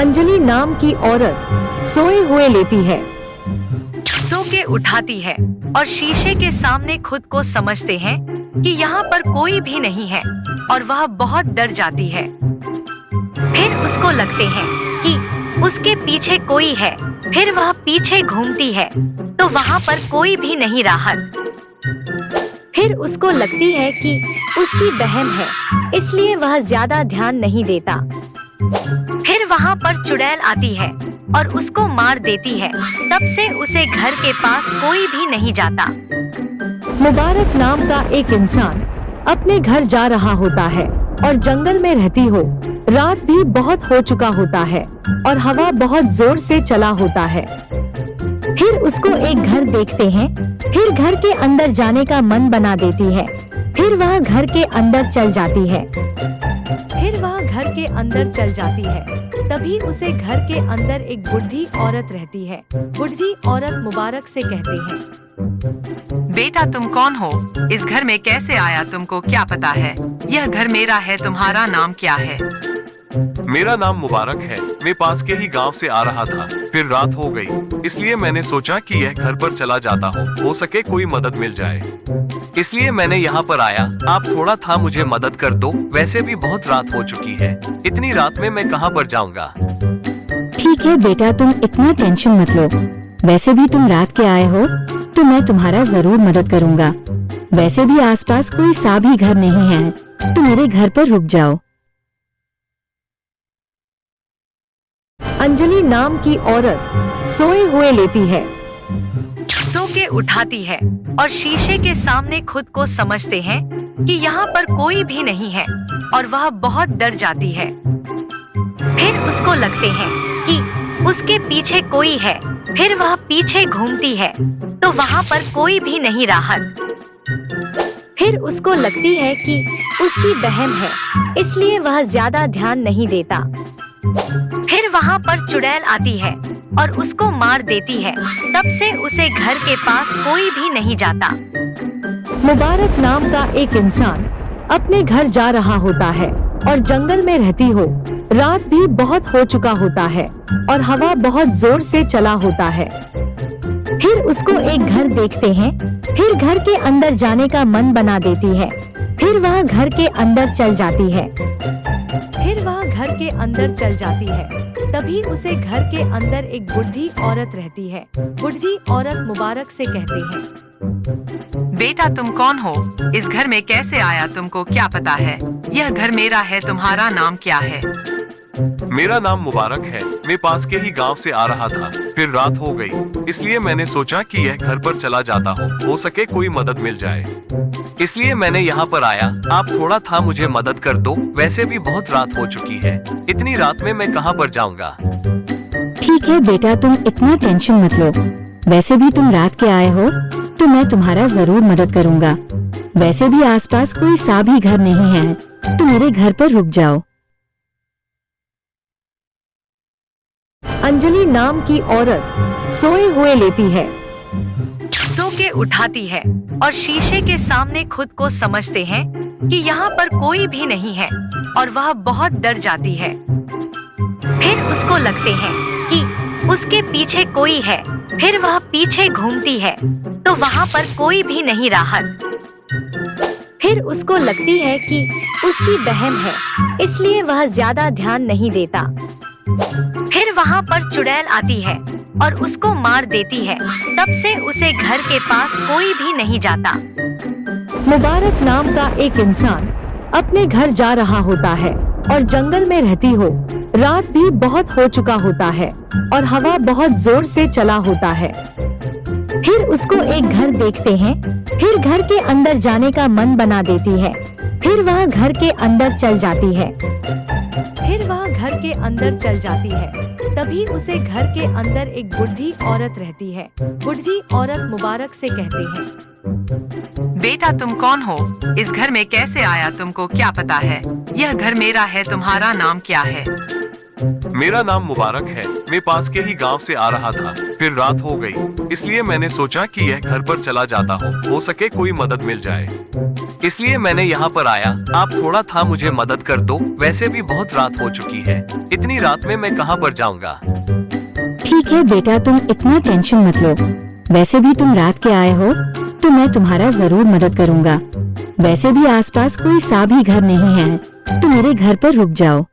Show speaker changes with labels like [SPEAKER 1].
[SPEAKER 1] अंजलि नाम की औरत सोए हुए लेती है, सो के उठाती है और शीशे के सामने खुद को समझते हैं कि यहाँ पर कोई भी नहीं है और वह बहुत डर जाती है। फिर उसको लगते हैं कि उसके पीछे कोई है। फिर वह पीछे घूमती है तो वहाँ पर कोई भी नहीं रहा। फिर उसको लगती है कि उसकी बहन है, इसलिए वह ज्यादा ध्यान नहीं देता। फिर वहाँ पर चुड़ैल आती है और उसको मार देती है। तब से उसे घर के पास कोई भी नहीं जाता। मुबारक नाम का एक इंसान अपने घर जा रहा होता है और जंगल में रहती हो। रात भी बहुत हो चुका होता है और हवा बहुत जोर से चला होता है। फिर उसको एक घर देखते हैं। फिर घर के अंदर जाने का मन बना देती है। फिर वह घर के अंदर चल जाती है। तभी उसे घर के अंदर एक बुढ़ी औरत रहती है। बुढ़ी औरत मुबारक से कहते हैं,
[SPEAKER 2] बेटा तुम कौन हो? इस घर में कैसे आया? तुमको क्या पता है? यह घर मेरा है। तुम्हारा नाम क्या है?
[SPEAKER 3] मेरा नाम मुबारक है। मैं पास के ही गांव से आ रहा था। फिर रात हो गई, इसलिए मैंने सोचा कि यह घर पर चला जाता हो सके कोई मदद मिल जाए, इसलिए मैंने यहाँ पर आया। आप थोड़ा था मुझे मदद कर दो। वैसे भी बहुत रात हो चुकी है। इतनी रात में मैं कहाँ पर जाऊँगा?
[SPEAKER 4] ठीक है बेटा, तुम इतना टेंशन मत लो। वैसे भी तुम रात के आए हो तो मैं तुम्हारा जरूर मदद करूँगा। वैसे भी आसपास कोई सा भी घर नहीं है, तो मेरे घर पर रुक जाओ।
[SPEAKER 1] अंजलि नाम की औरत सोए हुए लेती है, सो के उठाती है और शीशे के सामने खुद को समझते हैं कि यहाँ पर कोई भी नहीं है और वह बहुत डर जाती है। फिर उसको लगते हैं कि उसके पीछे कोई है। फिर वह पीछे घूमती है तो वहाँ पर कोई भी नहीं रहा। फिर उसको लगती है कि उसकी बहन है, इसलिए वह ज्यादा ध्यान नहीं देता। फिर वहाँ पर चुड़ैल आती है और उसको मार देती है। तब से उसे घर के पास कोई भी नहीं जाता। मुबारक नाम का एक इंसान अपने घर जा रहा होता है और जंगल में रहती हो। रात भी बहुत हो चुका होता है और हवा बहुत जोर से चला होता है। फिर उसको एक घर देखते हैं। फिर घर के अंदर जाने का मन बना देती है। फिर वह घर के अंदर चल जाती है। तभी उसे घर के अंदर एक बुढ़ी औरत रहती है। बुढ़ी औरत मुबारक से कहते हैं,
[SPEAKER 2] बेटा तुम कौन हो? इस घर में कैसे आया? तुमको क्या पता है? यह घर मेरा है। तुम्हारा नाम क्या है?
[SPEAKER 3] मेरा नाम मुबारक है। मैं पास के ही गांव से आ रहा था। फिर रात हो गई, इसलिए मैंने सोचा कि यह घर पर चला जाता हो सके कोई मदद मिल जाए, इसलिए मैंने यहाँ पर आया। आप थोड़ा था मुझे मदद कर दो। वैसे भी बहुत रात हो चुकी है। इतनी रात में मैं कहाँ पर जाऊँगा?
[SPEAKER 4] ठीक है बेटा, तुम इतना टेंशन मत लो। वैसे भी तुम रात के आए हो तो मैं तुम्हारा जरूर मदद करूँगा। वैसे भी आसपास कोई सा भी घर नहीं है, तो मेरे घर पर रुक जाओ।
[SPEAKER 1] अंजलि नाम की औरत सोए हुए लेती है, सो के उठाती है और शीशे के सामने खुद को समझते हैं कि यहाँ पर कोई भी नहीं है और वह बहुत डर जाती है। फिर उसको लगते हैं कि उसके पीछे कोई है। फिर वह पीछे घूमती है तो वहाँ पर कोई भी नहीं रहा। फिर उसको लगती है कि उसकी बहन है, इसलिए वह ज्यादा ध्यान नहीं देता। फिर वहाँ पर चुड़ैल आती है और उसको मार देती है। तब से उसे घर के पास कोई भी नहीं जाता। मुबारक नाम का एक इंसान अपने घर जा रहा होता है और जंगल में रहती हो। रात भी बहुत हो चुका होता है और हवा बहुत जोर से चला होता है। फिर उसको एक घर देखते हैं। फिर घर के अंदर जाने का मन बना देती है। फिर वह घर के अंदर चल जाती है। तभी उसे घर के अंदर एक बुढ़ी औरत रहती है। बुढ़ी औरत मुबारक से कहते हैं,
[SPEAKER 2] बेटा तुम कौन हो? इस घर में कैसे आया? तुमको क्या पता है? यह घर मेरा है। तुम्हारा नाम क्या है?
[SPEAKER 3] मेरा नाम मुबारक है। मैं पास के ही गांव से आ रहा था। फिर रात हो गई, इसलिए मैंने सोचा कि यह घर पर चला जाता हूँ, हो सके कोई मदद मिल जाए। इसलिए मैंने यहाँ पर आया। आप थोड़ा था मुझे मदद कर दो, वैसे भी बहुत रात हो चुकी है। इतनी रात में मैं कहाँ पर जाऊँगा।
[SPEAKER 4] ठीक है बेटा, तुम इतना टेंशन मत लो। वैसे भी तुम रात के आए हो तो मैं तुम्हारा जरूर मदद करूँगा। वैसे भी आसपास कोई सा भी घर नहीं है, तो मेरे घर पर रुक जाओ।